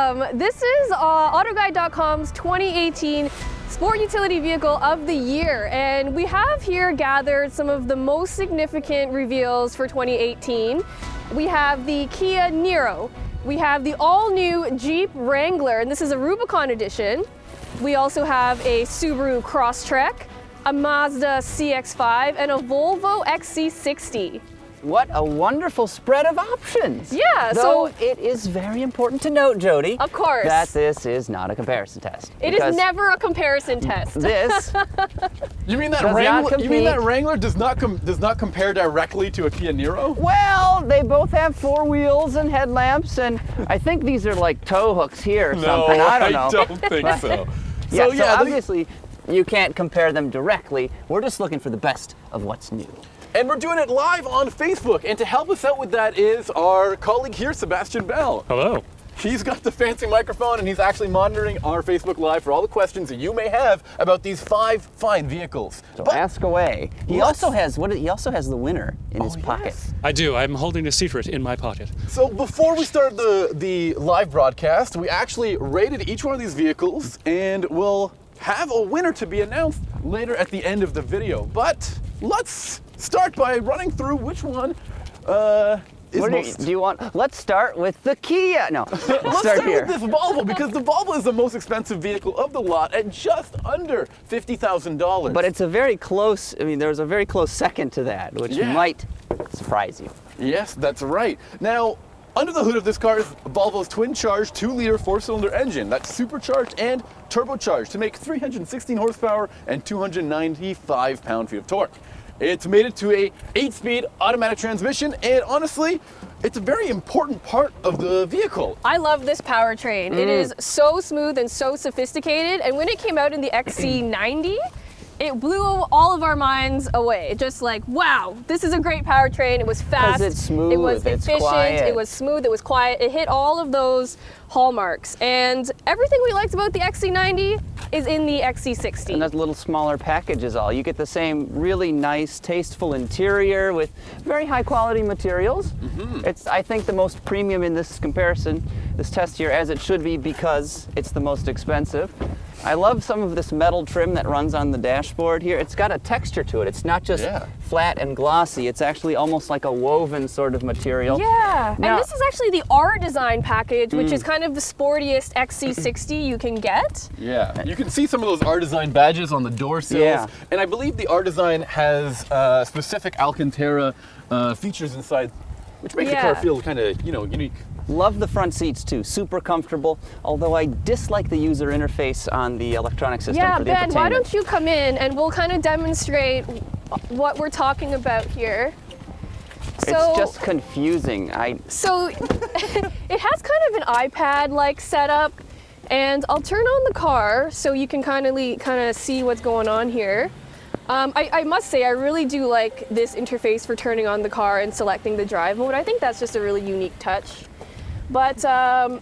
This is AutoGuide.com's 2018 Sport Utility Vehicle of the Year, and we have here gathered some of the most significant reveals for 2018. We have the Kia Niro, we have the all-new Jeep Wrangler, and this is a Rubicon edition. We also have a Subaru Crosstrek, a Mazda CX-5, and a Volvo Xc60. What a wonderful spread of options. Yeah, Though it is very important to note, Jodi, of course, that this is not a comparison test. It is never a comparison test. This You mean that Wrangler does not compare directly to a Kia Niro? Well, they both have 4 wheels and headlamps, and I think these are like tow hooks here or something. I don't know. I don't think so. So obviously you can't compare them directly. We're just looking for the best of what's new. And we're doing it live on Facebook. And to help us out with that is our colleague here, Sebastien Bell. Hello. He's got the fancy microphone and he's actually monitoring our Facebook Live for all the questions that you may have about these 5 fine vehicles. So ask away. He also has the winner in his pocket. Yes. I do. I'm holding a secret in my pocket. So before we started the live broadcast, we actually rated each one of these vehicles and we'll have a winner to be announced later at the end of the video. But let's start by running through which one is most... Do you want? Let's start with the Kia. No, Let's start here with this Volvo, because the Volvo is the most expensive vehicle of the lot at just under $50,000. But it's a very close, there's a very close second to that, which might surprise you. Yes, that's right. Now, under the hood of this car is Volvo's twin-charged 2-liter 4-cylinder engine that's supercharged and turbocharged to make 316 horsepower and 295 pound-feet of torque. It's made it to a 8-speed automatic transmission, and honestly, it's a very important part of the vehicle. I love this powertrain. It is so smooth and so sophisticated, and when it came out in the XC90, it blew all of our minds away. Just like, wow, this is a great powertrain. It was fast, it's smooth, it was efficient, quiet. it was smooth, it was quiet. It hit all of those hallmarks. And everything we liked about the XC90 is in the XC60. And that little smaller package is all. You get the same really nice, tasteful interior with very high quality materials. It's, I think, the most premium in this comparison, this test here, as it should be, because it's the most expensive. I love some of this metal trim that runs on the dashboard here. It's got a texture to it. It's not just flat and glossy. It's actually almost like a woven sort of material. Yeah, now, and this is actually the R design package, which is kind of the sportiest XC60 you can get. Yeah, you can see some of those R design badges on the door sills, and I believe the R design has specific Alcantara features inside, which makes the car feel kind of, unique. Love the front seats too, super comfortable, although I dislike the user interface on the electronic system for the Ben, infotainment. why don't you come in and we'll kind of demonstrate what we're talking about here. So, it's just confusing. So it has kind of an iPad-like setup, and I'll turn on the car so you can kind of see what's going on here. I must say, I really do like this interface for turning on the car and selecting the drive mode. I think that's just a really unique touch. But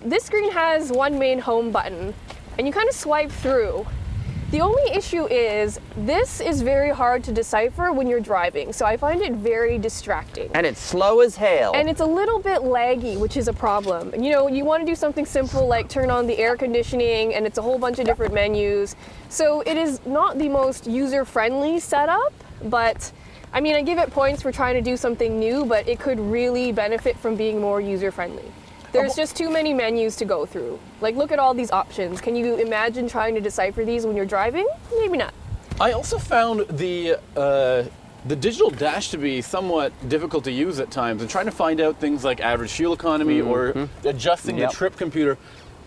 this screen has one main home button, and you kind of swipe through. The only issue is this is very hard to decipher when you're driving, so I find it very distracting. And it's slow as hell. And it's a little bit laggy, which is a problem. And, you want to do something simple like turn on the air conditioning, and it's a whole bunch of different menus. So it is not the most user-friendly setup, but I give it points for trying to do something new, but it could really benefit from being more user-friendly. There's just too many menus to go through. Like, look at all these options. Can you imagine trying to decipher these when you're driving? Maybe not. I also found the digital dash to be somewhat difficult to use at times, and trying to find out things like average fuel economy or adjusting the trip computer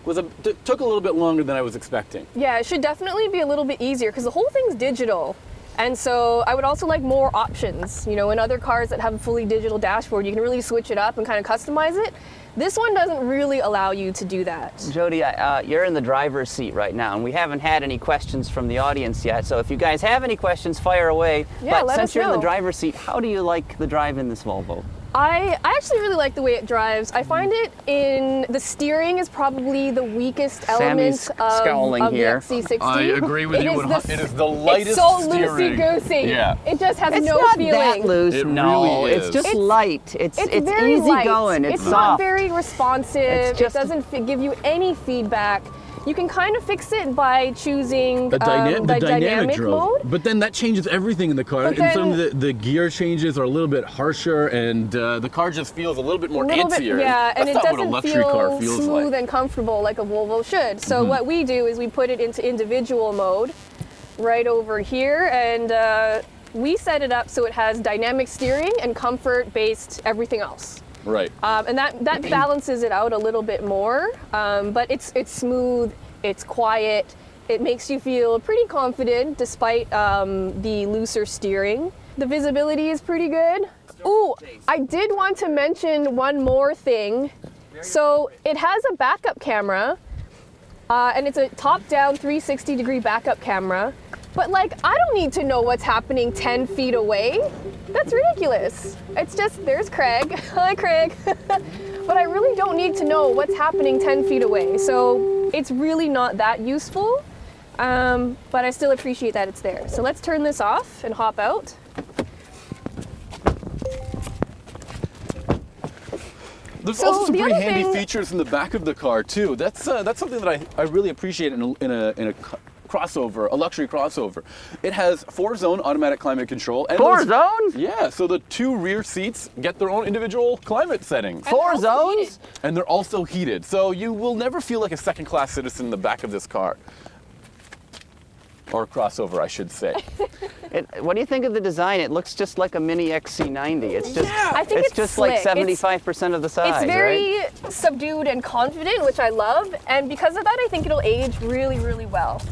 took a little bit longer than I was expecting. Yeah, it should definitely be a little bit easier because the whole thing's digital. And so I would also like more options. In other cars that have a fully digital dashboard, you can really switch it up and kind of customize it. This one doesn't really allow you to do that. Jodi, you're in the driver's seat right now, and we haven't had any questions from the audience yet. So if you guys have any questions, fire away. Yeah, but let since us you're in know. the driver's seat, how do you like the drive in this Volvo? I actually really like the way it drives. I find it in the steering is probably the weakest element Sammy's scowling of the here. XC60. I agree with you. It is the lightest It's so steering. loosey-goosey. Yeah. It just has It's no not feeling. that loose. It no, really it's is. just light. It's very easy light. going. It's not soft. very responsive. It's just- It doesn't give you any feedback. You can kind of fix it by choosing The dynamic drone. mode. But then that changes everything in the car. But And some then- of the gear changes are a little bit harsher, and the car just feels a little bit more antsier. Yeah, and That's it not what a doesn't luxury car feel feels smooth like. and comfortable like a Volvo should. So what we do is we put it into individual mode right over here, and we set it up so it has dynamic steering and comfort-based everything else. Right. And that balances it out a little bit more, but it's smooth, it's quiet, it makes you feel pretty confident despite the looser steering. The visibility is pretty good. Ooh, I did want to mention one more thing. So it has a backup camera, and it's a top-down 360-degree backup camera. But like, I don't need to know what's happening 10 feet away. That's ridiculous. It's just, there's Craig. Hi, Craig. But I really don't need to know what's happening 10 feet away. So it's really not that useful, but I still appreciate that it's there. So let's turn this off and hop out. There's So also some the pretty other handy thing- features in the back of the car too. That's something that I really appreciate in a crossover, a luxury crossover. It has 4-zone automatic climate control. And 4 those- zones? Yeah, so the 2 rear seats get their own individual climate settings. 4 also zones? heated. And they're also heated. So you will never feel like a second-class citizen in the back of this car. Or crossover, I should say. What do you think of the design? It looks just like a mini XC90. It's just, I think it's just like slick. 75% of the size, It's very right? subdued and confident, which I love. And because of that, I think it'll age really, really well.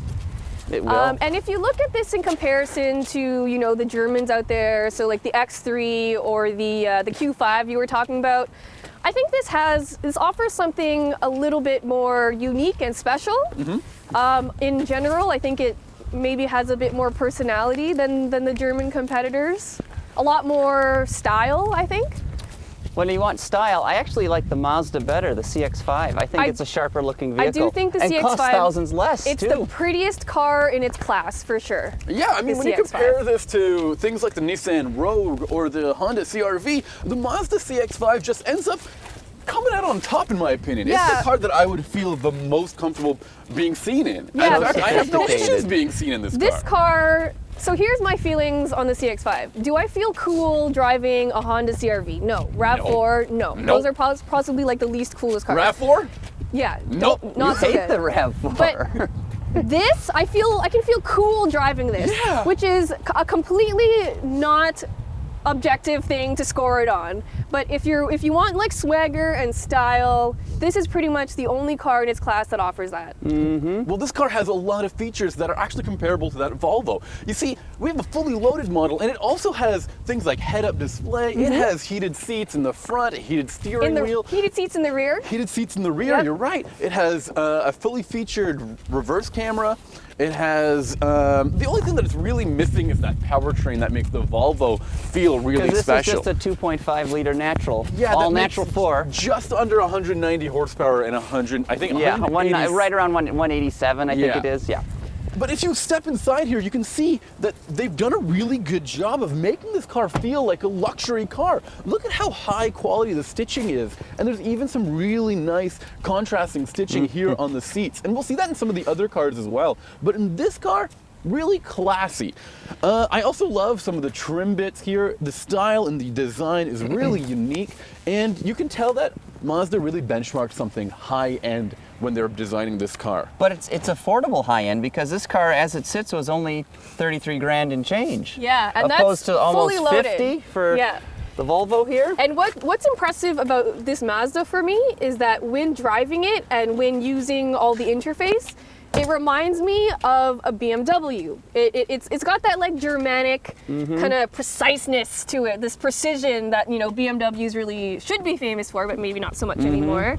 It will. And if you look at this in comparison to, you know, the Germans out there, so like the X3 or the Q5 you were talking about, I think this offers something a little bit more unique and special. In general, I think it maybe has a bit more personality than the German competitors. A lot more style, I think. When you want style, I actually like the Mazda better, the CX-5. I think it's a sharper looking vehicle. I do think the and CX-5 costs thousands less It's too. the prettiest car in its class, for sure. Yeah, I mean, The when you CX-5. compare this to things like the Nissan Rogue or the Honda CR-V, the Mazda CX-5 just ends up coming out on top, in my opinion. It's Yeah. the car that I would feel the most comfortable being seen in. Yeah. And in fact, I have no Sophisticated. issues being seen in this This car. car, so here's my feelings on the CX-5. Do I feel cool driving a Honda CR-V? No. RAV4? No. Nope. Those are possibly like the least coolest cars. RAV4? Yeah. Nope. Not I so hate good. the RAV4. But this, I can feel cool driving this, Yeah. which is a completely not objective thing to score it on. But if you want like swagger and style, this is pretty much the only car in its class that offers that. Well, this car has a lot of features that are actually comparable to that Volvo. You see, we have a fully loaded model, and it also has things like head-up display. It has heated seats in the front, a heated steering In the wheel. heated seats in the rear. Heated seats in the rear, Yep. you're right. It has a fully featured reverse camera. It has, the only thing that it's really missing is that powertrain that makes the Volvo feel really this special. is just a 2.5 liter natural, Yeah, all that natural makes 4. Just under 190 horsepower and 100, I think Yeah, 180. right around 187, I think Yeah. it is. Yeah. But if you step inside here, you can see that they've done a really good job of making this car feel like a luxury car. Look at how high quality the stitching is. And there's even some really nice contrasting stitching here on the seats. And we'll see that in some of the other cars as well. But in this car, really classy. I also love some of the trim bits here. The style and the design is really unique. And you can tell that Mazda really benchmarked something high-end when they're designing this car. But it's affordable high end because this car, as it sits, was only 33 grand and change. Yeah, and opposed that's to almost fully loaded. 50 for Yeah. the Volvo here. And what's impressive about this Mazda for me is that when driving it and when using all the interface, it reminds me of a BMW. It's got that like Germanic kind of preciseness to it, this precision that, you know, BMWs really should be famous for, but maybe not so much anymore.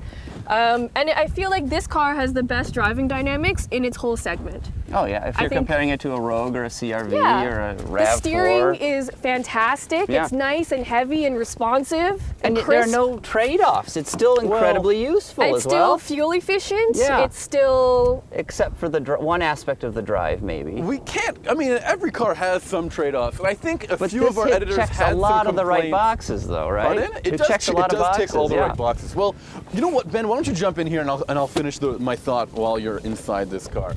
And I feel like this car has the best driving dynamics in its whole segment. Oh yeah, if I you're think- comparing it to a Rogue or a CRV Yeah. or a The RAV4. steering is fantastic. Yeah. It's nice and heavy and responsive and there are crisp. no trade-offs. It's still incredibly useful It's as still well. fuel efficient. Yeah. It's still Except for the one aspect of the drive, maybe. We can't. I mean, every car has some trade-offs, and I think a But few this of our hit editors checks had a lot some of the right complaints. boxes, though, right? Pardon? It does, checks a lot of boxes. tick all the yeah. right boxes. Well, you know what, Ben? Why don't you jump in here and I'll finish my thought while you're inside this car.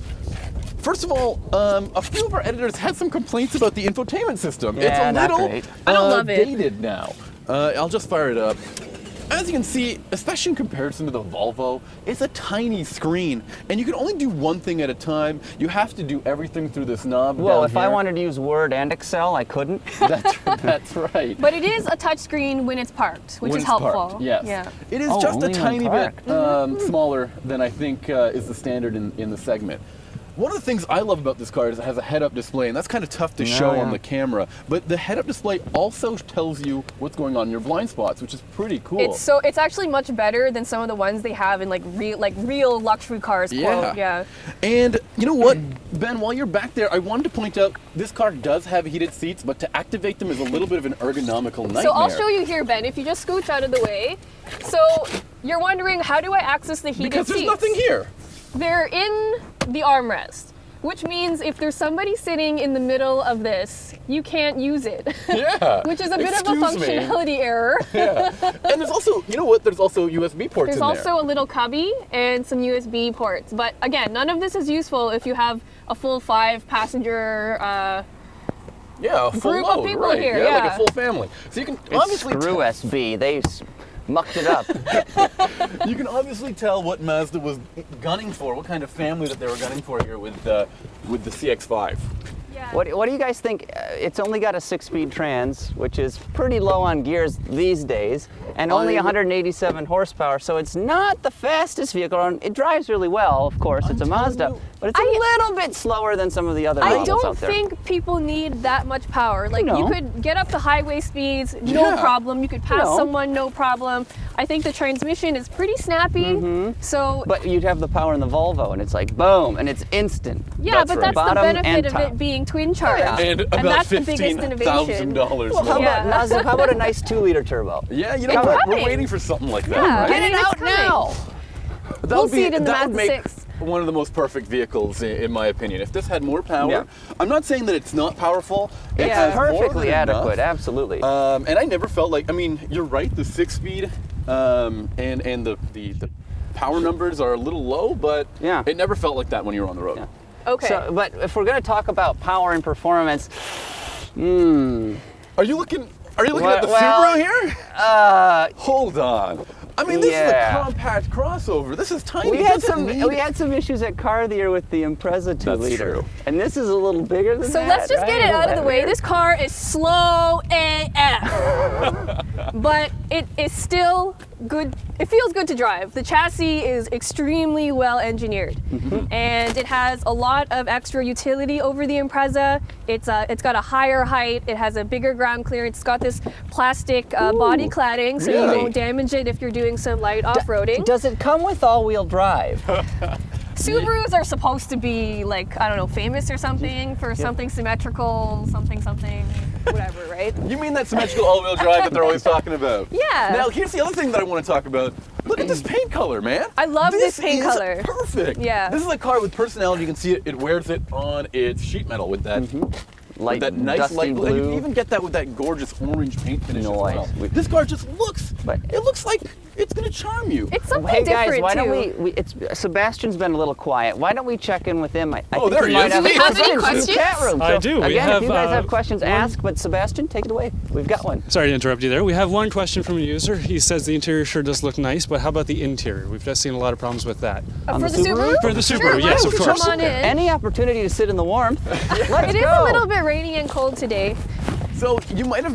First of all, a few of our editors had some complaints about the infotainment system. Yeah, It's a not little great. I don't love it. dated now. I'll just fire it up. As you can see, especially in comparison to the Volvo, it's a tiny screen, and you can only do one thing at a time. You have to do everything through this knob. Well, down if I here. wanted to use Word and Excel, I couldn't. That's right. But it is a touchscreen when it's parked, which When is it's helpful. parked, yes. Yeah. It is Oh, just a only when tiny bit parked. smaller than I think is the standard in the segment. One of the things I love about this car is it has a head-up display, and that's kind of tough to show on yeah. the camera. But the head-up display also tells you what's going on in your blind spots, which is pretty cool. It's actually much better than some of the ones they have in like real luxury cars. Quote. Yeah. And you know what, Ben, while you're back there, I wanted to point out this car does have heated seats, but to activate them is a little bit of an ergonomical nightmare. So I'll show you here, Ben. If you just scooch out of the way. So you're wondering, how do I access the heated Because there's seats? nothing here. They're in the armrest, which means if there's somebody sitting in the middle of this, you can't use it. Yeah. Which is a bit of a Excuse me. functionality error. Yeah. And there's also, you know what, there's also USB ports There's in there. also a little cubby and some USB ports. But again, none of this is useful if you have a full 5-passenger Yeah, a full group of load, people right. here, Like yeah. a full family. So you can It's obviously screw SB. They mucked it up. you can obviously tell what Mazda was gunning for, what kind of family that they were gunning for here with the CX-5. Yeah. What do you guys think? It's only got a 6-speed trans, which is pretty low on gears these days, and only 187 horsepower, so it's not the fastest vehicle. And it drives really well, of course. It's a telling Mazda, you, but it's a little bit slower than some of the other I models don't out there. think people need that much power. Like No. you could get up to highway speeds, no Yeah. problem. You could pass No. someone, no problem. I think the transmission is pretty snappy. So But you'd have the power in the Volvo, and it's like boom, and it's instant. yeah, but that's the Bottom and benefit of top. it being twin charged. yeah. And about that's the biggest $15,000 innovation. Well, how Yeah. about Mazda? How about a nice 2-liter turbo? Yeah, you know It's what? We're coming. waiting for something like that, Yeah. right? Get it It's out coming. now! That We'll would see it in the that would Mazda make 6. one of the most perfect vehicles, in my opinion. If this had more power, Yeah. I'm not saying that it's not powerful. It It's has more perfectly than adequate, enough. absolutely. And I never felt like, I mean, you're right, the 6-speed and the power numbers are a little low, but Yeah. it never felt like that when you were on the road. Yeah. Okay. So, but if we're going to talk about power and performance, Are you looking at the Well, Subaru here? Hold on. I mean, this is a Yeah. compact crossover. This is tiny. we It had doesn't need- we had some issues at Car of the Year with the Impreza 2-liter, true. and this is a little bigger than So that. let's just right? get it A out of the little way. heavier. This car is slow AF. But it is still good. It feels good to drive. The chassis is extremely well engineered. And it has a lot of extra utility over the Impreza. It's got a higher height. It has a bigger ground clearance. It's got this plastic body cladding so really? you won't damage it if you're doing some light off-roading. Does it come with all-wheel drive? Subarus are supposed to be like, I don't know, famous or something for something symmetrical, something, whatever, right? You mean that symmetrical all-wheel drive that they're always talking about? Yeah. Now, here's the other thing that I want to talk about. Look at this paint color, man. I love this paint is color. Perfect. Yeah. This is a car with personality. You can see it. It wears it on its sheet metal with that. Light, With that nice dusty light blue. And you blue. can even get that with that gorgeous orange paint finish as Nice. well. This car just looks. But- it looks like it's gonna charm you. It's something Hey guys, different why too. don't we? It's Sebastian's been a little quiet. Why don't we check in with him? I Oh, think there he he might is. have Do we have any in the questions? chat room. I So, do. We Again, if you have, guys have questions, one- ask. But Sebastian, take it away. We've got one. Sorry to interrupt you there. We have one question from a user. He says the interior sure does look nice, but how about the interior? We've just seen a lot of problems with that. On for the the Subaru? Subaru? For the Sure, Subaru, why yes, don't of you course. Come on in. Any opportunity to sit in the warmth? Let's It is go. a little bit rainy and cold today. So you might have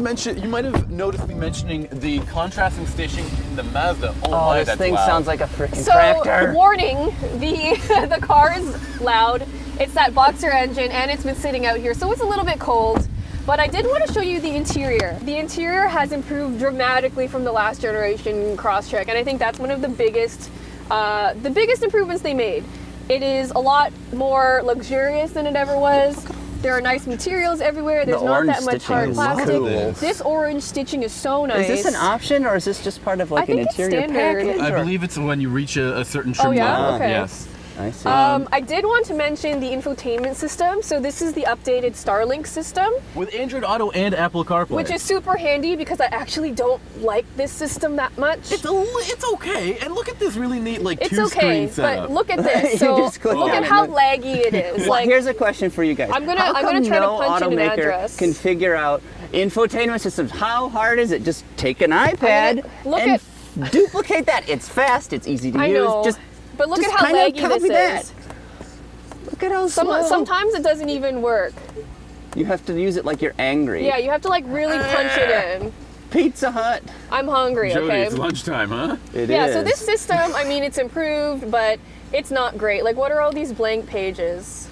noticed me mentioning the contrasting station in the Mazda. Oh, Oh, my, this that's thing loud. sounds like a freaking So, tractor. warning, the car is loud. It's that boxer engine and it's been sitting out here, so it's a little bit cold. But I did want to show you the interior. The interior has improved dramatically from the last generation Crosstrek, and I think that's one of the biggest The biggest improvements they made, it is a lot more luxurious than it ever was. There are nice materials everywhere. There's not that much hard plastic. This orange stitching is so nice. Is this an option, or is this just part of like an interior standard. package? I believe it's when you reach a certain trim level. Okay. Yes. I see. I did want to mention the infotainment system. So this is the updated Starlink system. With Android Auto and Apple CarPlay. Which is super handy because I actually don't like this system that much. It's okay. And look at this really neat It's two-screen okay, setup. but look at this. So just click look on at it. how laggy it is. Well, here's a question for you guys. I'm gonna How come try to no punch in an automaker address. can figure out infotainment systems? How hard is it? Just take an iPad look and at- duplicate that. It's fast. It's easy to I use. know, but look at how kind of laggy copy this that. is. Look at how slow. Sometimes it doesn't even work. You have to use it like you're angry. Yeah, you have to like really punch it in. Pizza Hut. I'm hungry, Jodi, okay? it's lunchtime, huh? It Yeah, is. so this system, I mean, it's improved, but it's not great. Like, what are all these blank pages?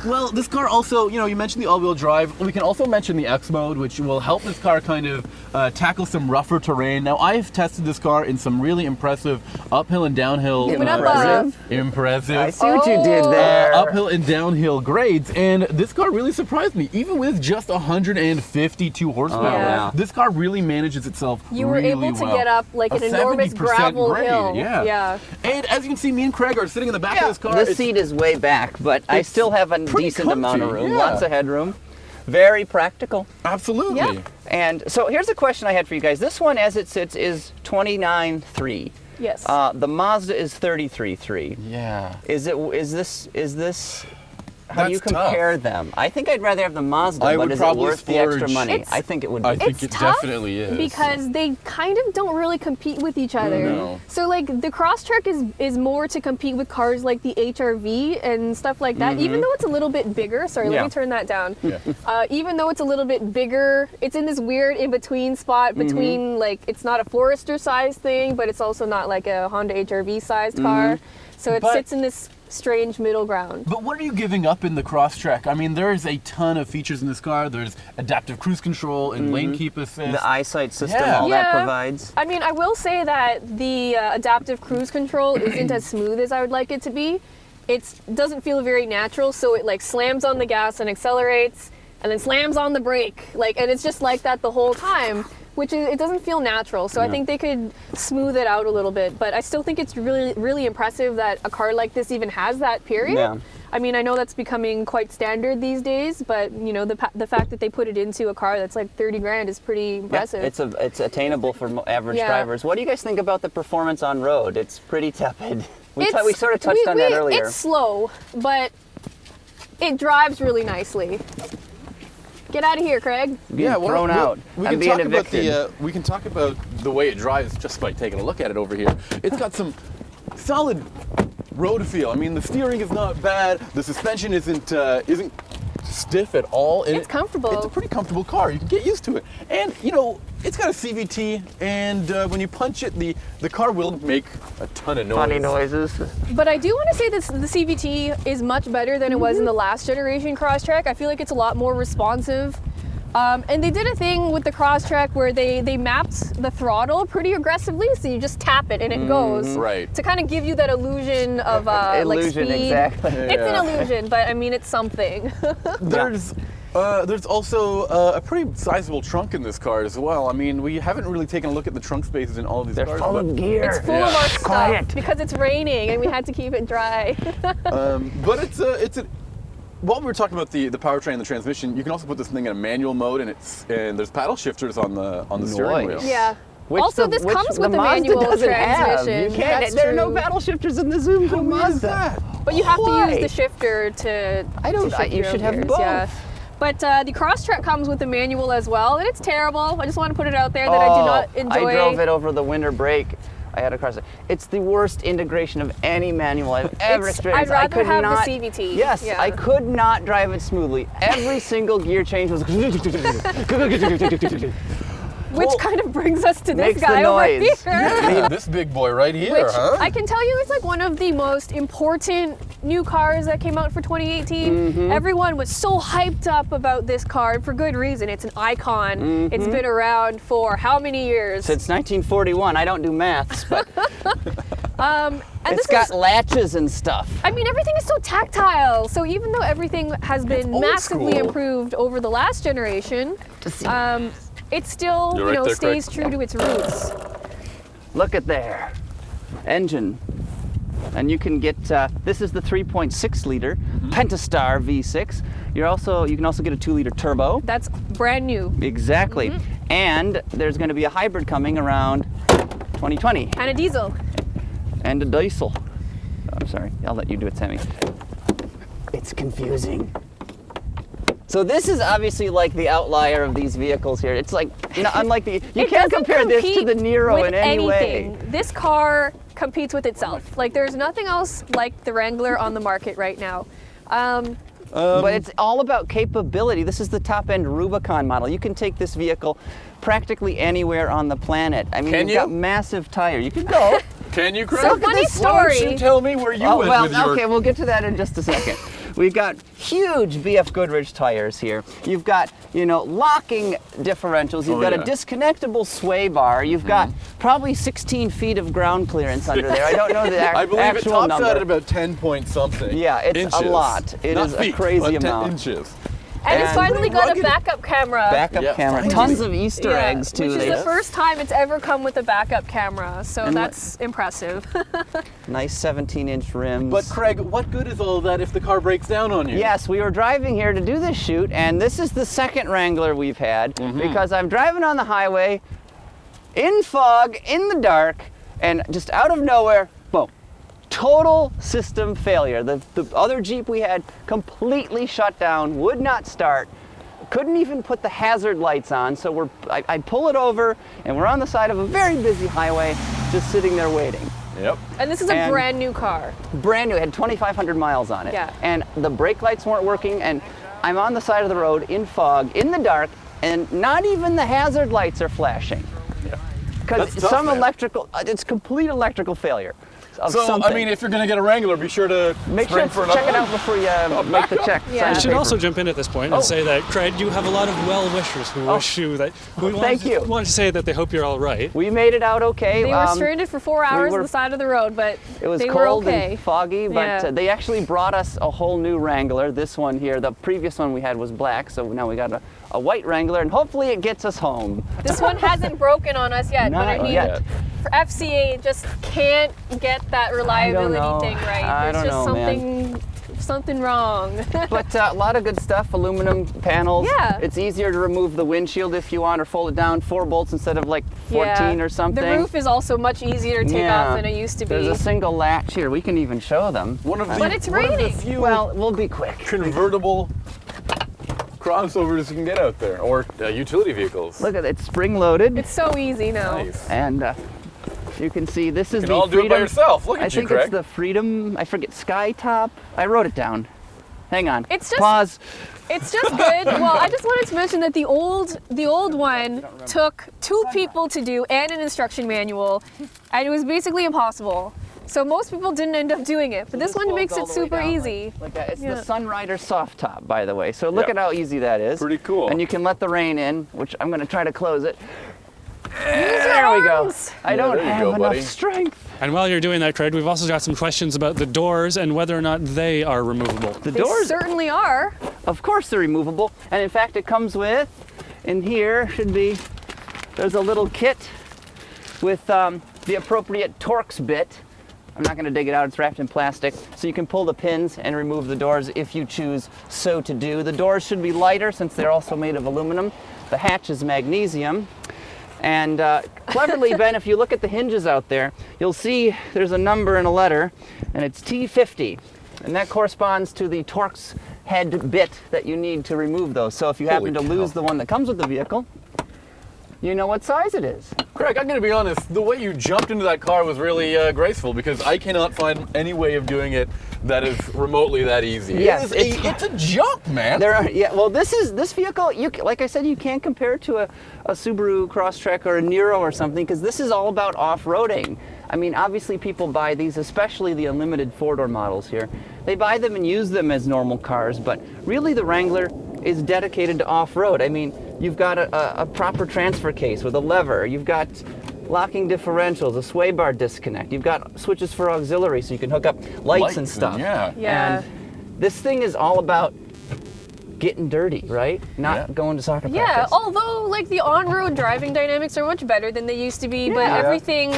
Well, this car also, you mentioned the all-wheel drive. We can also mention the X mode, which will help this car kind of tackle some rougher terrain. Now, I've tested this car in some really impressive uphill and downhill. Give it up, Impressive. I see what you did there. Uphill and downhill grades, and this car really surprised me. Even with just 152 horsepower, Yeah. this car really manages itself You were really able to well. get up like an A enormous 70% gravel grade, hill. Yeah. And as you can see, me and Craig are sitting in the back of this car. The seat is way back, but I still have a pretty decent amount of comfy, room. yeah. Lots of headroom. Very practical. Absolutely. Yeah. And so here's a question I had for you guys. This one, as it sits, is 29.3. Yes. The Mazda is 33.3. Yeah. Is this? How do you That's tough. compare them? I think I'd rather have the Mazda, I but would is it probably worth the extra splurge- money? It's- I think it would be. I think it's it tough definitely is. because they kind of don't really compete with each other. No. So like the Crosstrek is more to compete with cars like the HRV and stuff like that. Even though it's a little bit bigger. Sorry, Yeah. let me turn that down. Yeah. Even though it's a little bit bigger, it's in this weird in between spot between like it's not a Forester size thing, but it's also not like a Honda HRV sized car. So it But- sits in this strange middle ground. But what are you giving up in the Crosstrek? I mean, there's a ton of features in this car. There's adaptive cruise control and lane keep assist. The eyesight system, Yeah. all that provides. I mean, I will say that the adaptive cruise control isn't as smooth as I would like it to be. It doesn't feel very natural, so it like slams on the gas and accelerates, and then slams on the brake, and it's just like that the whole time, which it doesn't feel natural. So I think they could smooth it out a little bit, but I still think it's really, really impressive that a car like this even has that period. Yeah. I mean, I know that's becoming quite standard these days, but the fact that they put it into a car that's like 30 grand is pretty impressive. It's attainable for average Yeah. drivers. What do you guys think about the performance on road? It's pretty tepid. We It's- sort of touched on that earlier. It's slow, but it drives really nicely. Get out of here, Craig. Being thrown out. We I'm can being talk about evicted. we can talk about the way it drives just by taking a look at it over here. It's got some solid road feel. I mean, the steering is not bad. The suspension isn't stiff at all. And It's comfortable. It's a pretty comfortable car. You can get used to it. And it's got a CVT, and when you punch it, the car will make a ton of noise. Funny noises. But I do want to say that the CVT is much better than it was in the last generation Crosstrek. I feel like it's a lot more responsive. And they did a thing with the Crosstrek where they mapped the throttle pretty aggressively, so you just tap it and it goes. Right. To kind of give you that illusion of Illusion, like speed. exactly. It's an illusion, but I mean, it's something. There's also a pretty sizable trunk in this car as well. I mean, we haven't really taken a look at the trunk spaces in all of these They're cars. full but, of gear. It's full of our stuff Quiet. because it's raining and we had to keep it dry. but while we were talking about the powertrain and the transmission, you can also put this thing in a manual mode, and there's paddle shifters on the steering wheel. Yeah. Which also, the- this which comes the with a Mazda manual doesn't have. transmission. You can't. That's There are no true. paddle shifters in the Zoom Why is Mazda. that? But you have to Why? use the shifter to. I don't- to shift you your should have gears, both. Yeah. But the Crosstrek comes with a manual as well, and it's terrible. I just want to put it out there that I do not enjoy. I drove it over the winter break. I had a Crosstrek. It's the worst integration of any manual I've ever experienced. I'd rather I could have not, the CVT. Yes, Yeah. I could not drive it smoothly. Every single gear change was. Which kind of brings us to this Makes the guy over noise. here. This big boy right here, Which huh? I can tell you is like one of the most important new cars that came out for 2018. Mm-hmm. Everyone was so hyped up about this car, and for good reason. It's an icon. It's been around for how many years? Since 1941. I don't do maths, but And It's this got is, latches and stuff. I mean, everything is so tactile. So even though everything has been old massively school. improved over the last generation, it still, You're right there, stays Craig. true to its roots. Look at there. Engine. And you can get, this is the 3.6 liter Pentastar V6. You can also get a 2-liter turbo. That's brand new. Exactly. And there's going to be a hybrid coming around 2020. And a diesel. And a diesel. I'm sorry, I'll let you do it, Sammy. It's confusing. So this is obviously like the outlier of these vehicles here. It's like, unlike you It can't doesn't compare this to compete the Nero with in any anything. way. This car competes with itself. Like there's nothing else like the Wrangler on the market right now. But it's all about capability. This is the top-end Rubicon model. You can take this vehicle practically anywhere on the planet. I mean, Can you've you? got massive tire. You can go. Can you, Craig? So funny Why don't story. you tell me where you Oh, went well, with your... okay, we'll get to that in just a second. We've got huge BF Goodrich tires here. You've got, locking differentials. You've got a disconnectable sway bar. You've got probably 16 feet of ground clearance under there. I don't know the I believe it actual tops number. out at about 10 point something. Yeah, it's inches. a lot. It Not is feet, a crazy but 10 amount. inches. And it's And- finally got a Rugged. backup camera. Backup Yeah, camera. finally. Tons of Easter eggs, too. Which is the first time it's ever come with a backup camera, so And that's impressive. Nice 17-inch rims. But Craig, what good is all that if the car breaks down on you? Yes, we were driving here to do this shoot, and this is the second Wrangler we've had because I'm driving on the highway in fog, in the dark, and just out of nowhere, boom. Total system failure. The other Jeep we had completely shut down, would not start, couldn't even put the hazard lights on, so I pull it over, and we're on the side of a very busy highway, just sitting there waiting. Yep. And this is a And- brand new car. Brand new, it had 2,500 miles on it. Yeah. And the brake lights weren't working, and I'm on the side of the road in fog, in the dark, and not even the hazard lights are flashing. Yeah. Because That's tough, some man. electrical, it's complete electrical failure of So, something. I mean, if you're going to get a Wrangler, be sure to Make sure spring to for an check it upgrade. out before you make the check. Yeah. sign I the I should paper. also jump in at this point and say that, Craig, you have a lot of well-wishers who wish you that. Who thank you. want to say that they hope you're all right. We made it out okay. They were stranded for 4 hours were- on the side of the road, but It was they were cold okay. and foggy, but Yeah. they actually brought us a whole new Wrangler. This one here, the previous one we had was black, so now we got a white Wrangler, and hopefully it gets us home. This one hasn't broken on us yet, but I Not mean, yet. for FCA, it just can't get that reliability know. thing right. I There's don't just know, man. something wrong. But a lot of good stuff, aluminum panels. Yeah. It's easier to remove the windshield if you want, or fold it down 4 bolts instead of like 14 Yeah. or something. The roof is also much easier to take off than it used to be. There's a single latch here. We can even show them. One of the, But it's one of the raining. few Well, we'll be quick. convertible crossovers you can get out there, or utility vehicles. Look at it, spring-loaded. It's so easy now. Nice. And you can see this is You can the all do it by Freedom. yourself. Look at I you, think Craig. it's the Freedom, I forget, Sky Top. I wrote it down. Hang on. It's just- Pause. It's just good. Well, I just wanted to mention that the old one took 2 people to do and an instruction manual, and it was basically impossible. So most people didn't end up doing it, but this one folds makes all it the way super down easy. Like that. It's Yeah. the Sunrider soft top, by the way. So look Yep. at how easy that is. Pretty cool. And you can let the rain in, which I'm going to try to close it. Use your There we go. arms. I don't there you have go, enough buddy. strength. And while you're doing that, Craig, we've also got some questions about the doors and whether or not they are removable. The They doors, certainly are. of course, they're removable. And in fact, it comes with, in here should be, there's a little kit with the appropriate Torx bit. I'm not going to dig it out, it's wrapped in plastic. So you can pull the pins and remove the doors if you choose so to do. The doors should be lighter since they're also made of aluminum. The hatch is magnesium. And cleverly, Ben, if you look at the hinges out there, you'll see there's a number and a letter, and it's T50. And that corresponds to the Torx head bit that you need to remove those. So if you happen to Holy lose cow. the one that comes with the vehicle, you know what size it is. Craig, I'm gonna be honest, the way you jumped into that car was really graceful, because I cannot find any way of doing it that is remotely that easy. Yes, it's a jump, man. There are, yeah, well, this vehicle, like I said, you can't compare it to a Subaru Crosstrek or a Nero or something, because this is all about off-roading. I mean, obviously people buy these, especially the unlimited 4-door models here. They buy them and use them as normal cars, but really the Wrangler is dedicated to off-road. I mean, you've got a proper transfer case with a lever. You've got locking differentials, a sway bar disconnect. You've got switches for auxiliary, so you can hook up lights and stuff. Yeah. Yeah. And this thing is all about getting dirty, right? Not going to soccer Yeah, practice. although like the on-road driving dynamics are much better than they used to be, but Yeah. everything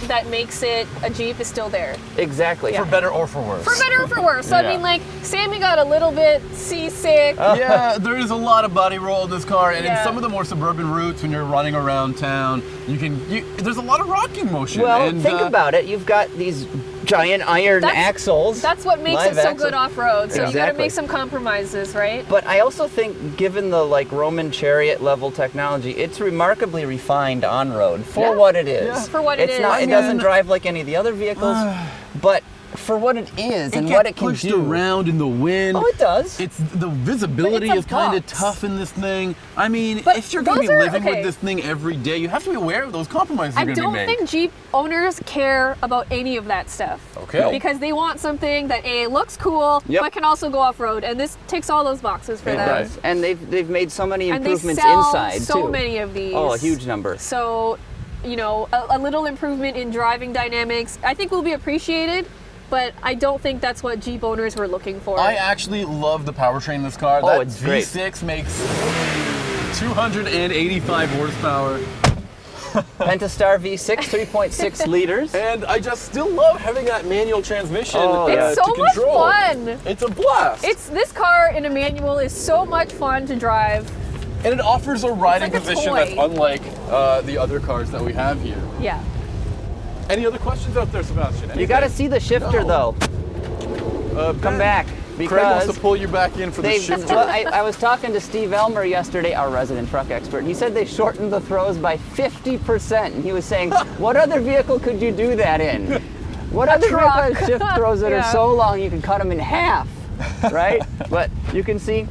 that makes it a Jeep is still there. Exactly. For better or for worse. For better or for worse. So I Yeah. mean, like, Sammy got a little bit seasick. Yeah, there is a lot of body roll in this car, and in Yeah. some of the more suburban routes when you're running around town, there's a lot of rocking motion. Well, and, think about it. You've got these giant iron That's- axles. That's what makes live it so axle. good off-road. So you gotta Exactly. make some compromises, right? But I also think, given the like Roman chariot level technology, it's remarkably refined on road for Yeah. what it is. Yeah. For what it it's is. Not, I it doesn't mean- drive like any of the other vehicles, but for what it is and what it can pushed do. around in the wind. Oh, it does. It's the visibility But is it's a kind of box. tough in this thing. I mean, But if you're going to be those are- living okay. with this thing every day, you have to be aware of those compromises I are going to be don't made. think Jeep owners care about any of that stuff. Okay. Because they want something that looks cool, Yep. but can also go off-road, and this ticks all those boxes for It them. does. And they've made so many And they improvements sell inside so too. many of these. Oh, a huge number. So, you know, a little improvement in driving dynamics, I think will be appreciated, but I don't think that's what Jeep owners were looking for. I actually love the powertrain in this car. Oh, That it's great. V6 makes 285 horsepower. Pentastar V6, 3.6 liters. And I just still love having that manual transmission Oh, it's yeah. so to much control. fun. It's a blast. This car in a manual is so much fun to drive. and it offers a riding like a position toy. that's unlike the other cars that we have here. Yeah. Any other questions out there, Sebastian? You got to see the shifter No. though. Come back Craig wants because to pull you back in for the shifter. well, I was talking to Steve Elmer yesterday, our resident truck expert, and he said they shortened the throws by 50%. And he was saying, what other vehicle could you do that in? What other vehicle truck. has shift throws that Yeah. are so long you can cut them in half, right? But you can see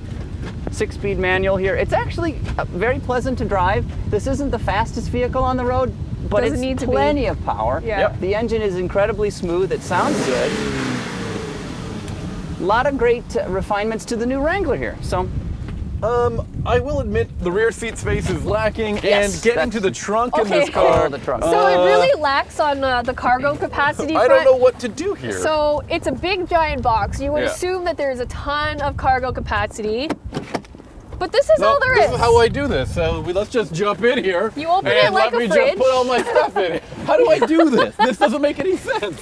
6-speed manual here. It's actually very pleasant to drive. This isn't the fastest vehicle on the road, but Doesn't it's need to be. plenty of power. Yeah. Yep. The engine is incredibly smooth. It sounds good. A lot of great refinements to the new Wrangler here. So I will admit the rear seat space is lacking, Yes, and getting that's- to the trunk in Okay. this car. Oh, the trunk. So it really lacks on the cargo capacity I front. don't know what to do here. So it's a big giant box. You would Yeah. assume that there's a ton of cargo capacity. But this is no, all there this is. is how I do this. So let's just jump in here. You open and it like let me a just fridge. put all my stuff in it. How do I do this? This doesn't make any sense.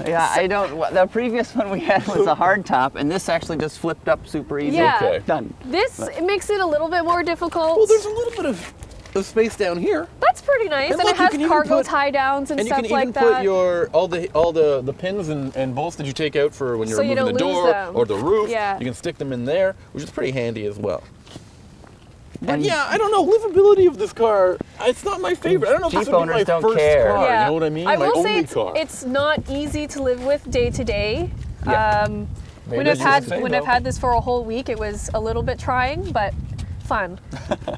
yeah, I don't. The previous one we had was a hard top, and this actually just flipped up super easy. Yeah. Okay. Done. This it makes it a little bit more difficult. Well, there's a little bit of space down here. That's pretty nice. And And, look, it you has can even cargo put- tie downs and And you stuff can even like put that. your all the pins and bolts that you take out for when you're So you removing the don't lose door them. or the roof. Yeah. You can stick them in there, which is pretty handy as well. But And yeah, I don't know, livability of this car, it's not my favorite. I don't know if Jeep this would be owners my don't first care. car, Yeah. you know what I mean? I my will only say car. it's not easy to live with day to day. Yeah. Maybe When that's I've just the had same, when I've though. had this for a whole week, it was a little bit trying, but fun.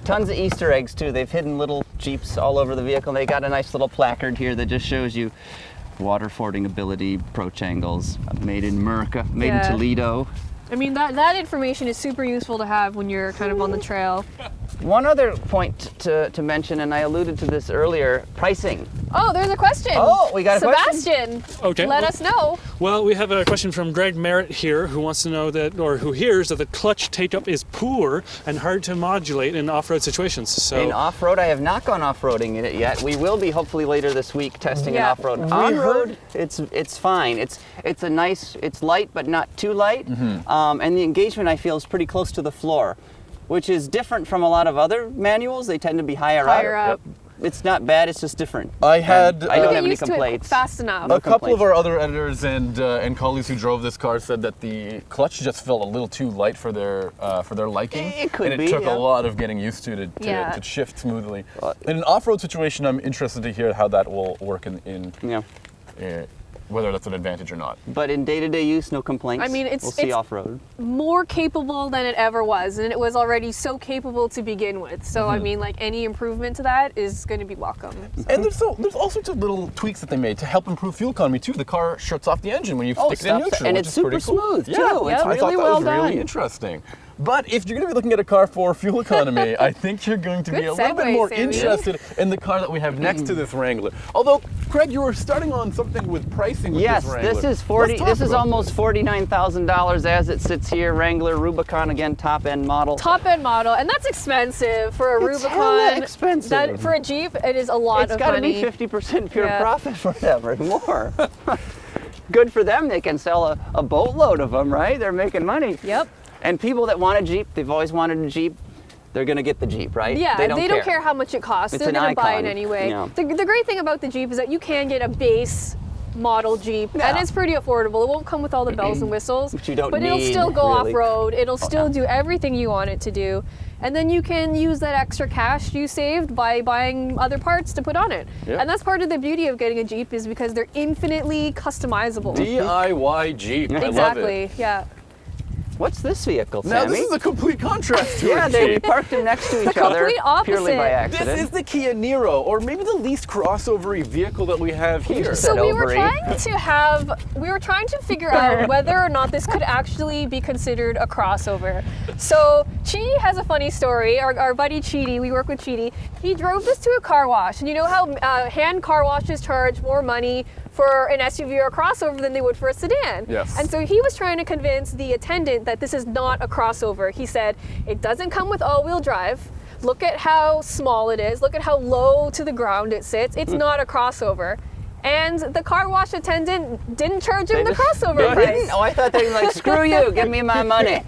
Tons of Easter eggs too. They've hidden little Jeeps all over the vehicle. They got a nice little placard here that just shows you water fording ability, approach angles, made in America, made Yeah. in Toledo. I mean that information is super useful to have when you're kind of on the trail. One other point to mention, and I alluded to this earlier, pricing. Oh, there's a question. Oh, we got a question? Sebastian, Okay. let us know. Well, we have a question from Greg Merritt here, who wants to know that, or who hears that the clutch take-up is poor and hard to modulate in off-road situations. So In off-road, I have not gone off-roading in it yet. We will be hopefully later this week testing Yeah. it off-road. On-road, it's fine. It's a nice, it's light but not too light, and the engagement I feel is pretty close to the floor, which is different from a lot of other manuals. They tend to be higher up. It's not bad. It's just different. I had I don't Get have any used to it complaints. fast enough. a couple of complaints. our other editors and colleagues who drove this car said that the clutch just felt a little too light for their liking. It could and be, it took yeah. a lot of getting used to Yeah. to shift smoothly. In an off-road situation, I'm interested to hear how that will work in Yeah. whether that's an advantage or not. But in day-to-day use, no complaints. I mean, we'll see it's off-road. more capable than it ever was, and it was already so capable to begin with. So I mean, like any improvement to that is going to be welcome. And there's all sorts of little tweaks that they made to help improve fuel economy too. The car shuts off the engine when you stick it in stuff- neutral, and which it's is pretty super cool. smooth, Yeah, too. It's I thought really that well was really done. interesting. But if you're going to be looking at a car for fuel economy, I think you're going to be Good a little bit segue, more Sammy. interested in the car that we have next to this Wrangler. Although, Craig, you were starting on something with pricing with Yes, this Wrangler. this is Let's talk about almost $49,000 as it sits here. Wrangler Rubicon, again, top-end model. Top end model, and that's expensive for a It's Rubicon. hella expensive. That, for a Jeep, it is a lot It's of got to money. be 50% pure Yeah. profit forever, more. Good for them. They can sell a boatload of them, right? They're making money. Yep. And people that want a Jeep, they've always wanted a Jeep, they're going to get the Jeep, right? Yeah, they don't care how much it costs. It's They're an going to buy it icon, anyway. yeah. The great thing about the Jeep is that you can get a base model Jeep, and Yeah. it's pretty affordable. It won't come with all the bells and whistles, Which you don't but it'll need, still go really. off-road. It'll still do everything you want it to do. And then you can use that extra cash you saved by buying other parts to put on it. Yeah. And that's part of the beauty of getting a Jeep is because they're infinitely customizable. DIY Jeep. I love it. Exactly, yeah. What's this vehicle, Now, Sammy? this is a complete contrast to yeah, a they Jeep. parked them next to each other complete purely by opposite. This accident. is the Kia Niro, or maybe the least crossover-y vehicle that we have here. just So said we were ovary. trying to figure out whether or not this could actually be considered a crossover. So Chidi has a funny story. Our buddy Chidi, we work with Chidi. He drove this to a car wash, and you know how hand car washes charge more money for an SUV or a crossover than they would for a sedan. Yes. And so he was trying to convince the attendant that this is not a crossover. He said, it doesn't come with all-wheel drive. Look at how small it is. Look at how low to the ground it sits. It's not a crossover. And the car wash attendant didn't charge him the crossover They price. didn't? Oh, I thought they were like, screw you, give me my money.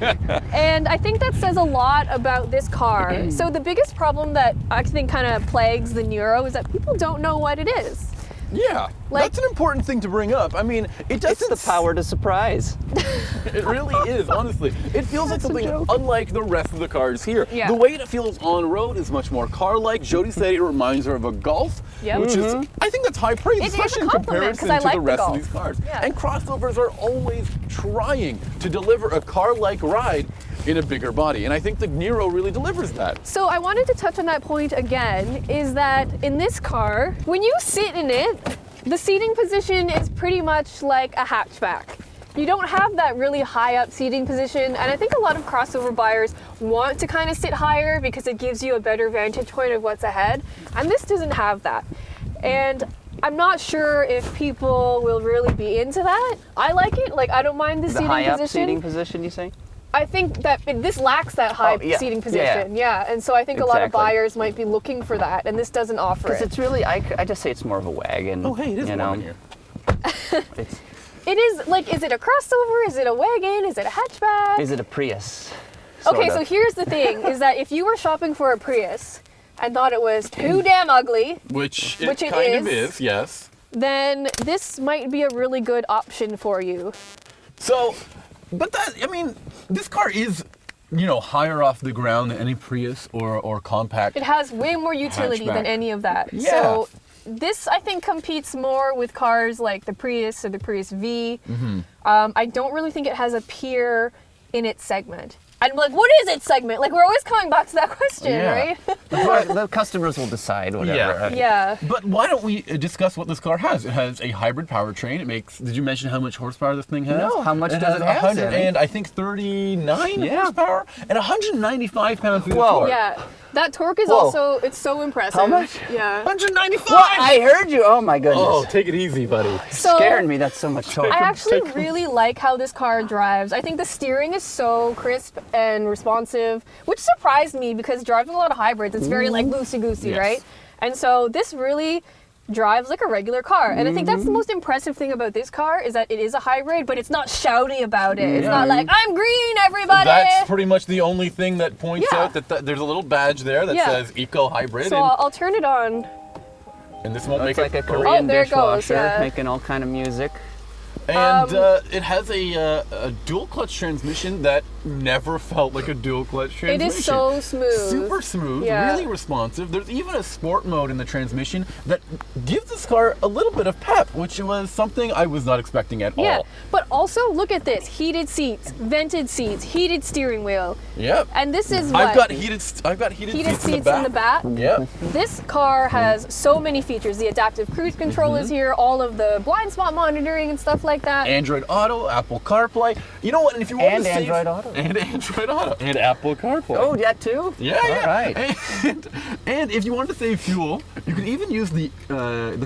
And I think that says a lot about this car. So the biggest problem that I think kind of plagues the Niro is that people don't know what it is. Yeah, Like- that's an important thing to bring up. I mean, it doesn't. It's the power to surprise. It really is, honestly. It feels like something joke. unlike the rest of the cars here. Yeah. The way it feels on road is much more car-like. Jodi said it reminds her of a Golf, Yep. which is, I think that's high praise, It is a especially in compliment, 'cause comparison I to like the the rest of Golf. these cars. Yeah. And crossovers are always trying to deliver a car-like ride in a bigger body. And I think the Niro really delivers that. So I wanted to touch on that point again, is that in this car, when you sit in it, the seating position is pretty much like a hatchback. You don't have that really high up seating position, and I think a lot of crossover buyers want to kind of sit higher because it gives you a better vantage point of what's ahead, and this doesn't have that. And I'm not sure if people will really be into that. I like it, like I don't mind the The seating high up position. seating position, you say? I think that this lacks that high Oh, yeah. seating Yeah. position, yeah. And so I think a lot of Exactly. buyers might be looking for that, and this doesn't offer Because it. it's really, I just say it's more of a wagon. Oh, hey, it is you warm know? in here. It's, It is, like, is it a crossover? Is it a wagon? Is it a hatchback? is it a Prius? Okay, Sorta. so here's the thing, is that if you were shopping for a Prius and thought it was too damn ugly, Which Which it kind of is. is, yes. then this might be a really good option for you. So, but that, I mean, this car is, you know, higher off the ground than any Prius or compact. It has way more utility Hatchback. than any of that. Yeah. So this, I think, competes more with cars like the Prius or the Prius V. Mm-hmm. I don't really think it has a peer in its segment. I'm like, what is its segment? Like, we're always coming back to that question, Yeah. right? the customers will decide whatever. Yeah. But why don't we discuss what this car has? It has a hybrid powertrain. It makes. Did you mention how much horsepower this thing has? No, how much does has it have, 100 Sammy? and I think 39 Yeah. horsepower and 195 pounds-feet of Whoa. torque. Yeah. That torque is Whoa. also, it's so impressive. How much? Yeah. 195. What? I heard you. Oh my goodness. Oh, take it easy, buddy. So Scared me. That's so much torque. I actually really like how this car drives. I think the steering is so crisp and responsive, which surprised me because driving a lot of hybrids, it's very like loosey-goosey, Yes. right? And so this really drives like a regular car. And I think that's the most impressive thing about this car is that it is a hybrid, but it's not shouty about it. It's not like, I'm green, everybody! That's pretty much the only thing that points Yeah. out that there's a little badge there that Yeah. says Eco Hybrid, So I'll turn it on. and this won't It's make like a it. Korean there it goes, dishwasher yeah. making all kind of music. And it has a dual clutch transmission that never felt like a dual clutch It transmission. is so smooth. Super smooth, Yeah. really responsive. There's even a sport mode in the transmission that gives this car a little bit of pep, which was something I was not expecting at Yeah, all. but also look at this. Heated seats, vented seats, heated steering wheel. Yep. And this is what? I've got heated seats in the back. Yep. This car has so many features. The adaptive cruise control is here, all of the blind spot monitoring and stuff like like that. Android Auto, Apple CarPlay. You know what? And if you want And to save, Android Auto. and Android Auto, and Apple CarPlay. Oh, that too? Yeah, All yeah. right. And if you want to save fuel, you can even use the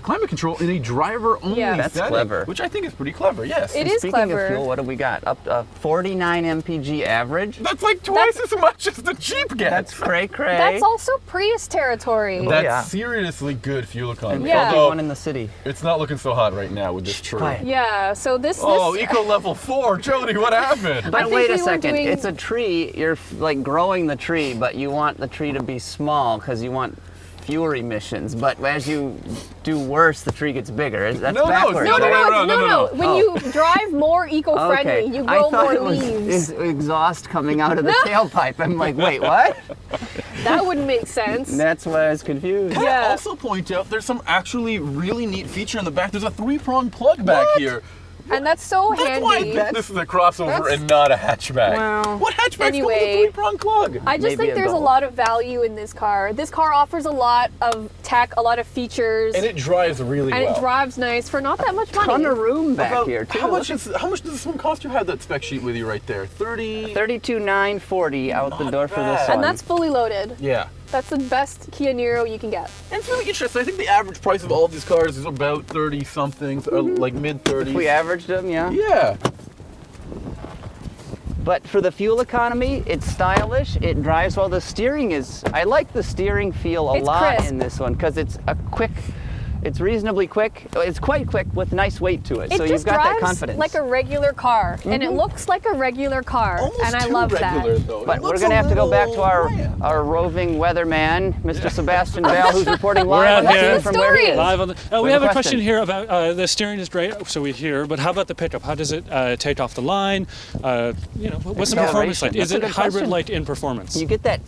climate control in a driver-only Yeah. That's setting, clever. which I think is pretty clever. Yes. It is Speaking clever. of fuel, what do we got? Up to 49 mpg average. That's like twice as much as the Jeep gets. That's cray. That's also Prius territory. That's yeah. seriously good fuel economy. Yeah. Although One in the city. it's not looking so hot right now with this tree. Quiet. Yeah, so this Oh, eco level 4, Jodi, what happened? But think wait a we were second. doing- It's a tree. You're like growing the tree, but you want the tree to be small because you want fewer emissions. But as you do worse, the tree gets bigger. That's No, no, it's backwards. the other way right? around. No. When Oh. you drive more eco-friendly, Okay. you I grow thought more it was leaves. exhaust coming out of the tailpipe. I'm like, wait, what? That wouldn't make sense. That's why I was confused. Can I Yeah. also point out there's some actually really neat feature in the back. There's a 3-prong plug back here. And that's so That's why I handy. bet this is a crossover That's- and not a hatchback. Well, What hatchbacks come with anyway. a 3-prong plug? I just Maybe think a there's a Golf. lot of value in this car. This car offers a lot of tech, a lot of features, And it drives really and well. it drives nice for not that much money. ton of room back About- here too. How much does this one cost? You had that spec sheet with you right there. 30. 32,940 out the Not door for this bad. one. And that's fully loaded. Yeah. That's the best Kia Niro you can get. And it's really interesting. I think the average price of all of these cars is about 30 something, or like mid 30s. If we averaged them, yeah. Yeah. But for the fuel economy, it's stylish. It drives well. The steering is. I like the steering feel a It's lot crisp. in this one because it's a quick. It's reasonably quick. It's quite quick with nice weight to it. It So just you've got drives that confidence. like a regular car, and it looks like a regular car, Almost and I too love regular, that. though. But It we're looks going to a have to go back to little bland. our roving weatherman, Mr. Sebastien Bell, who's reporting We're live on out the here. scene from where he is. Live on the, we With have a a question. question here about the steering is great, so we hear, but how about the pickup? How does it take off the line? What's the performance like? Acceleration. Is That's a it good hybrid question. like in performance? You get that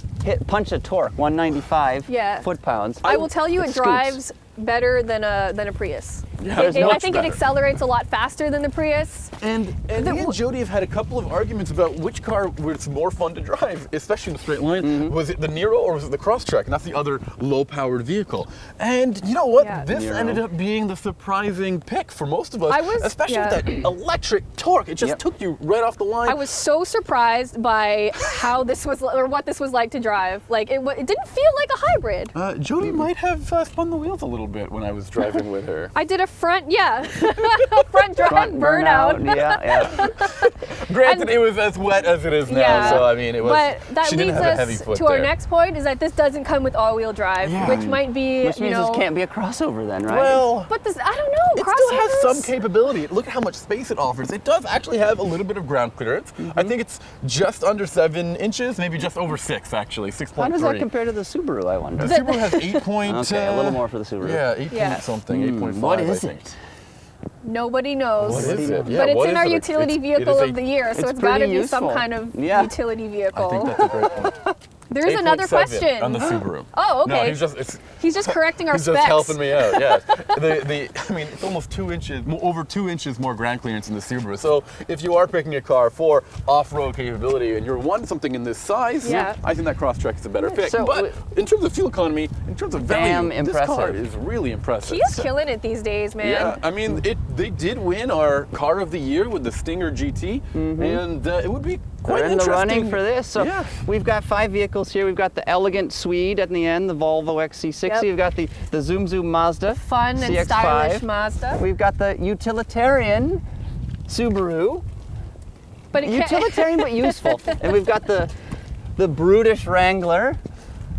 punch of torque, 195 Yeah. foot-pounds. I will tell you, it scoots. drives better than a Prius. There's I much think better. it accelerates a lot faster than the Prius. And me and Jodi have had a couple of arguments about which car was more fun to drive, especially in the straight line. Mm-hmm. Was it the Niro or was it the Crosstrek? And that's the other low-powered vehicle. And you know what? Yeah. This Niro. ended up being the surprising pick for most of us, I was- especially yeah. with that electric torque. It just Yep. took you right off the line. I was so surprised by how this was, or what this was like to drive. Like it didn't feel like a hybrid. Jodi might have spun the wheels a little bit when I was driving with her. I did a front drive Front burnout. Yeah. Granted, it was as wet as it is now, Yeah. so I mean, it was. But that she didn't leads have a heavy us foot to our there. next point, is that this doesn't come with all-wheel drive, Yeah. which might be, Which means this can't be a crossover then, right? Well, But this, I don't know. it still has some crossovers? capability. Look at how much space it offers. It does actually have a little bit of ground clearance. I think it's just under 7 inches, maybe just over 6 actually, 6.3. How does that compare to the Subaru, I wonder? The Subaru has 8 point. Okay, a little more for the Subaru. Yeah, 8 Yeah. point something, 8.5. What I is think. it? Nobody knows. What is it? Yeah, But it's what in is our it? utility It vehicle is of the year, so it's it's got to pretty be some useful. kind of Yeah. utility I vehicle. think that's a great point. There is another 8.7 question. on the Subaru. Oh, No, okay. he's just correcting our He's specs. just helping me out. Yeah. I mean, it's almost 2 inches, over 2 inches more ground clearance in the Subaru. So if you are picking a car for off-road capability and you're wanting something in this size, Yeah. I think that Crosstrek is a better pick. So, but in terms of fuel economy, in terms of value, Damn this car impressive. is really impressive. Kia's killing it these days, man. Yeah, I mean, they did win our car of the year with the Stinger GT, and it would be quite We're in the interesting. running for this. So Yeah. we've got 5 vehicles here. We've got the elegant Swede at the end, the Volvo Xc60. Yep. We've got the Zoom Zoom Mazda Fun and CX-5. stylish Mazda. We've got the utilitarian Subaru. But it can't. Utilitarian but useful. And we've got the brutish Wrangler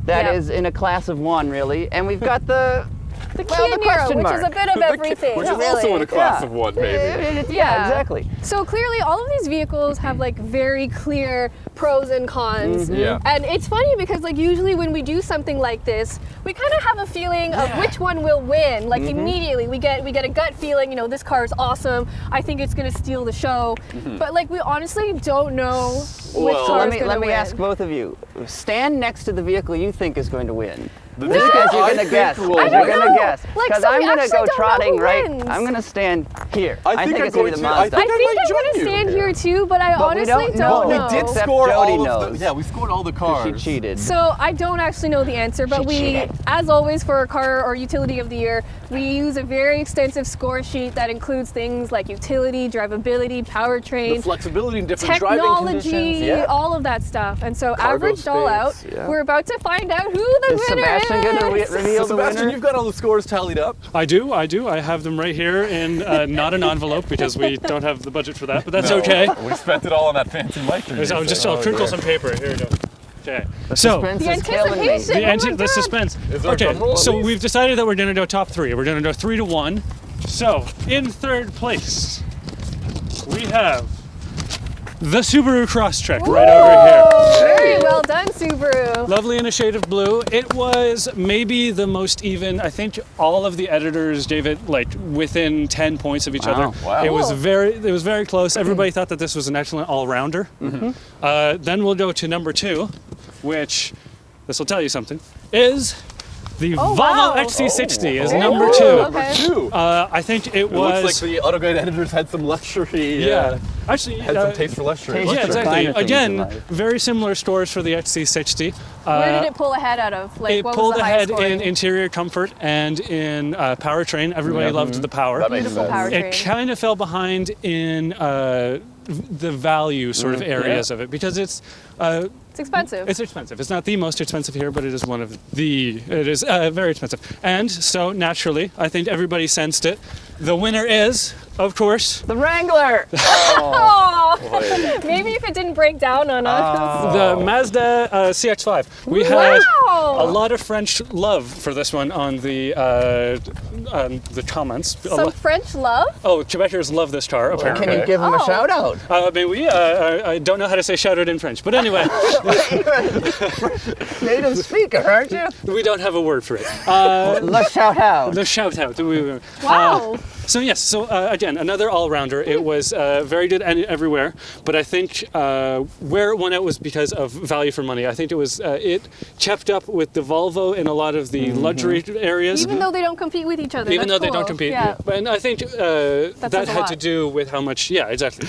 that Yep. is in a class of one, really. And we've got the The well, Kia the Niro, question which is mark. a bit of everything. Which is really. also in a class Yeah. of one, maybe. Yeah, exactly. So clearly, all of these vehicles have like very clear pros and cons. Yeah. And it's funny because like usually when we do something like this, we kind of have a feeling of which one will win. Like immediately, we get a gut feeling. You know, this car is awesome. I think it's gonna steal the show. But like we honestly don't know which Well, car So is gonna let me win. ask both of you. Stand next to the vehicle you think is going to win. The Just because you're gonna guess. will I You're don't win. gonna know. guess. Like, Because so I'm we gonna actually go don't know trotting who right. wins. I'm gonna stand here. I think I'm it's gonna be going the to. I Mazda. think I think I'm join gonna you. stand here too, but I But we honestly don't don't know. know. We did Except score Jodi all of knows. the. Yeah, we scored all the She cars. cheated. So I don't actually know the answer, but She we, cheated. as always for our car or utility of the year, we use a very extensive score sheet that includes things like utility, drivability, The powertrain, flexibility in different driving conditions. technology, Yeah. all of that stuff. And so Cargo averaged all out, space, yeah. we're about to find out who the Is winner Sebastian gonna is. reveal the Sebastian, winner? you've got all the scores tallied up. I do. I have them right here in not an envelope because we don't have the budget for that, but that's okay. We spent it all on that fancy mic. I'll crinkle some paper. Here we go. Okay. So Suspense The is killing me. anticipation. Oh my the God. suspense. Is there a Okay, drum roll at so least? we've decided that we're going to go top three. We're going to go 3-1. So in third place, we have the Subaru Crosstrek right over here. Very well done, Subaru. Lovely in a shade of blue. It was maybe the most even. I think all of the editors gave it like within 10 points of each other. Wow. It was Cool. very close. Everybody thought that this was an excellent all-rounder. Then we'll go to number 2, which this will tell you something. Is the Oh, Volvo wow. Xc60 is Oh. number Ooh, 2. okay. Two. I think it It was. looks like the AutoGuide editors had some luxury. yeah. Actually, Had some taste for luxury. taste yeah, for exactly. finer things in Again, life. very similar scores for the Xc60. Where did it pull ahead out of? Like, It what pulled was the ahead highest scoring? in interior comfort and in powertrain. Everybody loved the power. That makes Beautiful sense. powertrain. It kind of fell behind in the value sort of areas of it because it's It's expensive. it's expensive. It's not the most expensive here, but it is one of the. It is very expensive, and so naturally, I think everybody sensed it. The winner is, of course, The Wrangler! Oh, Boy. maybe if it didn't break down on us. the Mazda CX-5. We had Wow. a lot of French love for this one on the comments. Some French love. Oh, Quebecers love this car, apparently. Can you give him a Oh. shout out? I don't know how to say shout out in French, but anyway, Native speaker, aren't you? we don't have a word for it. Let's shout out. The shout out. Wow. So yes, again, another all-rounder. It was very good everywhere, but I think where it won out was because of value for money. I think it was it kept up with the Volvo in a lot of the luxury areas. Even though they don't compete with each other. Even though That's they don't cool. compete, Yeah. and I think says that a had to lot. do with how much. Yeah, exactly.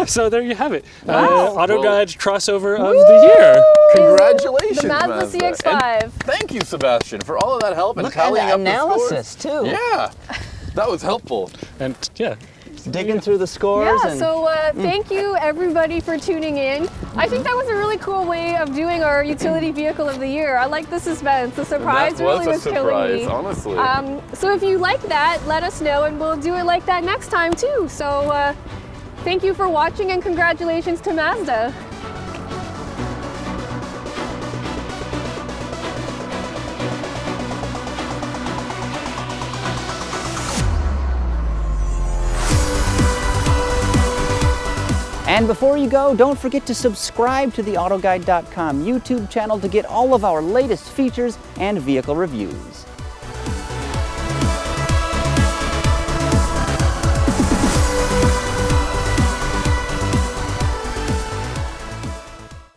So there you have it. Wow. AutoGuide crossover of the year. Congratulations, The Mazda CX-5. And thank you, Sebastian, for all of that help and Look at tallying the up analysis, the scores. too. Yeah, that was helpful. And yeah, Digging through the scores Yeah, and so thank you everybody for tuning in. I think that was a really cool way of doing our utility vehicle of the year. I like the suspense. The surprise That was really a was killing me. surprise, honestly. So if you like that, let us know and we'll do it like that next time too. So thank you for watching and congratulations to Mazda. And before you go, don't forget to subscribe to the AutoGuide.com YouTube channel to get all of our latest features and vehicle reviews.